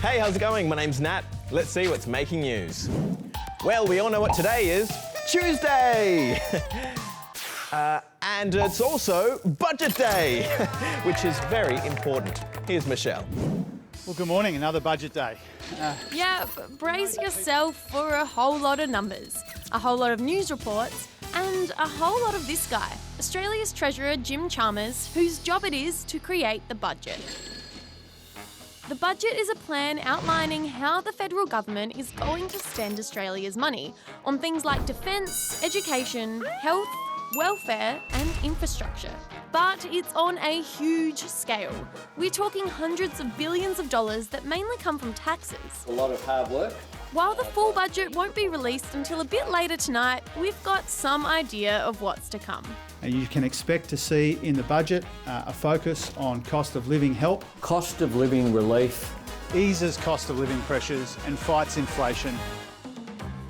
Hey, how's it going? My name's Nat. Let's see what's making news. Well, we all know what today is. Tuesday! And it's also Budget Day, which is very important. Here's Michelle. Well, good morning. Another budget day. Brace yourself for a whole lot of numbers, a whole lot of news reports, and a whole lot of this guy, Australia's Treasurer Jim Chalmers, whose job it is to create the budget. The budget is a plan outlining how the federal government is going to spend Australia's money on things like defence, education, health, welfare and infrastructure. But it's on a huge scale. We're talking hundreds of billions of dollars that mainly come from taxes. A lot of hard work. While the full budget won't be released until a bit later tonight, we've got some idea of what's to come. And you can expect to see in the budget a focus on cost of living help, Cost of living relief. eases cost of living pressures and fights inflation.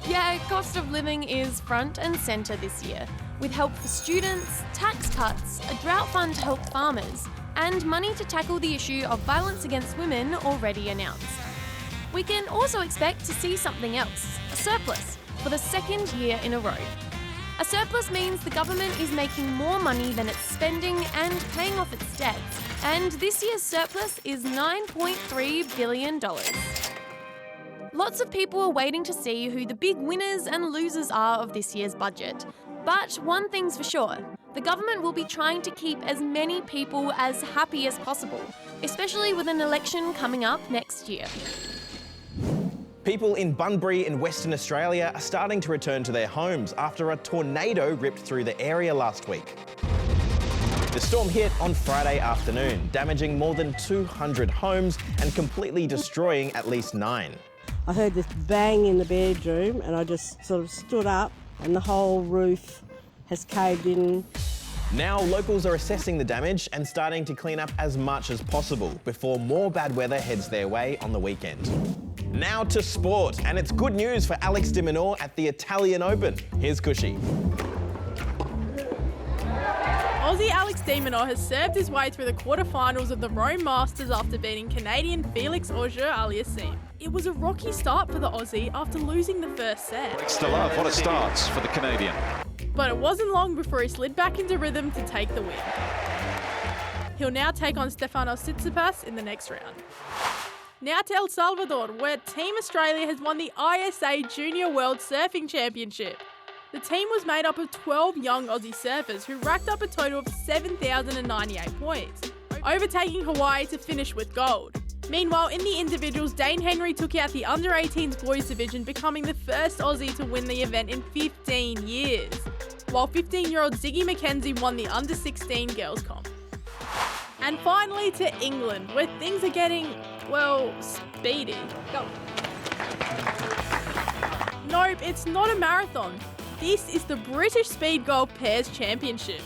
Yeah, cost of living is front and centre this year, with help for students, tax cuts, a drought fund to help farmers, and money to tackle the issue of violence against women already announced. We can also expect to see something else, a surplus, for the second year in a row. A surplus means the government is making more money than it's spending and paying off its debts, and this year's surplus is $9.3 billion. Lots of people are waiting to see who the big winners and losers are of this year's budget. But one thing's for sure, the government will be trying to keep as many people as happy as possible, especially with an election coming up next year. People in Bunbury in Western Australia are starting to return to their homes after a tornado ripped through the area last week. The storm hit on Friday afternoon, damaging more than 200 homes and completely destroying at least 9. I heard this bang in the bedroom and I just sort of stood up and the whole roof has caved in. Now locals are assessing the damage and starting to clean up as much as possible before more bad weather heads their way on the weekend. Now to sport, and it's good news for Alex de Minaur at the Italian Open. Here's Cushy. Aussie Alex de Minaur has served his way through the quarterfinals of the Rome Masters after beating Canadian Felix Auger-Aliassime. It was a rocky start for the Aussie after losing the first set. Still up, what a start for the Canadian. But it wasn't long before he slid back into rhythm to take the win. He'll now take on Stefanos Tsitsipas in the next round. Now to El Salvador, where Team Australia has won the ISA Junior World Surfing Championship. The team was made up of 12 young Aussie surfers who racked up a total of 7,098 points, overtaking Hawaii to finish with gold. Meanwhile, in the individuals, Dane Henry took out the under-18s boys division, becoming the first Aussie to win the event in 15 years, while 15-year-old Ziggy McKenzie won the under-16 girls comp. And finally to England, where things are getting, well, speedy. Go. Nope, it's not a marathon. This is the British Speed Golf Pairs Championship.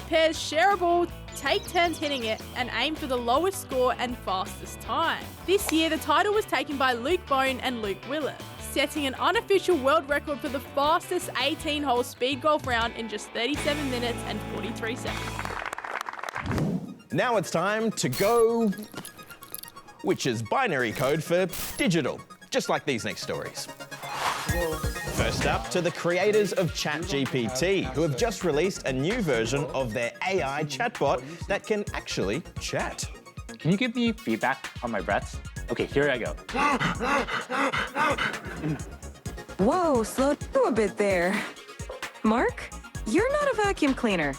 Pairs share a ball, take turns hitting it, and aim for the lowest score and fastest time. This year, the title was taken by Luke Bone and Luke Willett, setting an unofficial world record for the fastest 18-hole speed golf round in just 37 minutes and 43 seconds. Now it's time to go, which is binary code for digital, just like these next stories. First up, to the creators of ChatGPT, who have just released a new version of their AI chatbot that can actually chat. Can you give me feedback on my breaths? Okay, here I go. Whoa, slow down a bit there. Mark, you're not a vacuum cleaner.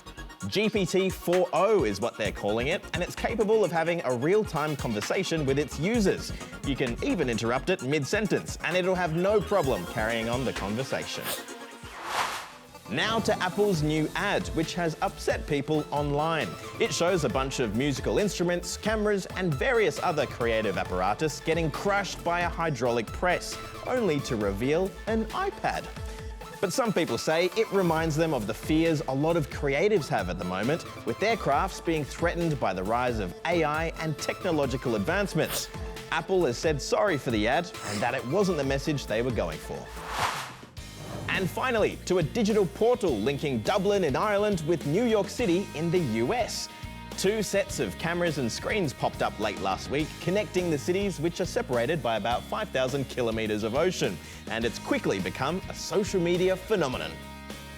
GPT 4.0 is what they're calling it, and it's capable of having a real-time conversation with its users. You can even interrupt it mid-sentence, and it'll have no problem carrying on the conversation. Now to Apple's new ad, which has upset people online. It shows a bunch of musical instruments, cameras, and various other creative apparatus getting crushed by a hydraulic press, only to reveal an iPad. But some people say it reminds them of the fears a lot of creatives have at the moment, with their crafts being threatened by the rise of AI and technological advancements. Apple has said sorry for the ad and that it wasn't the message they were going for. And finally, to a digital portal linking Dublin in Ireland with New York City in the US. 2 sets of cameras and screens popped up late last week, connecting the cities which are separated by about 5,000 kilometres of ocean, and it's quickly become a social media phenomenon.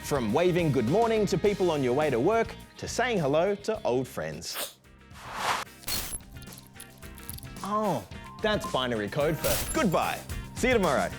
From waving good morning to people on your way to work, to saying hello to old friends. Oh, that's binary code for goodbye. See you tomorrow.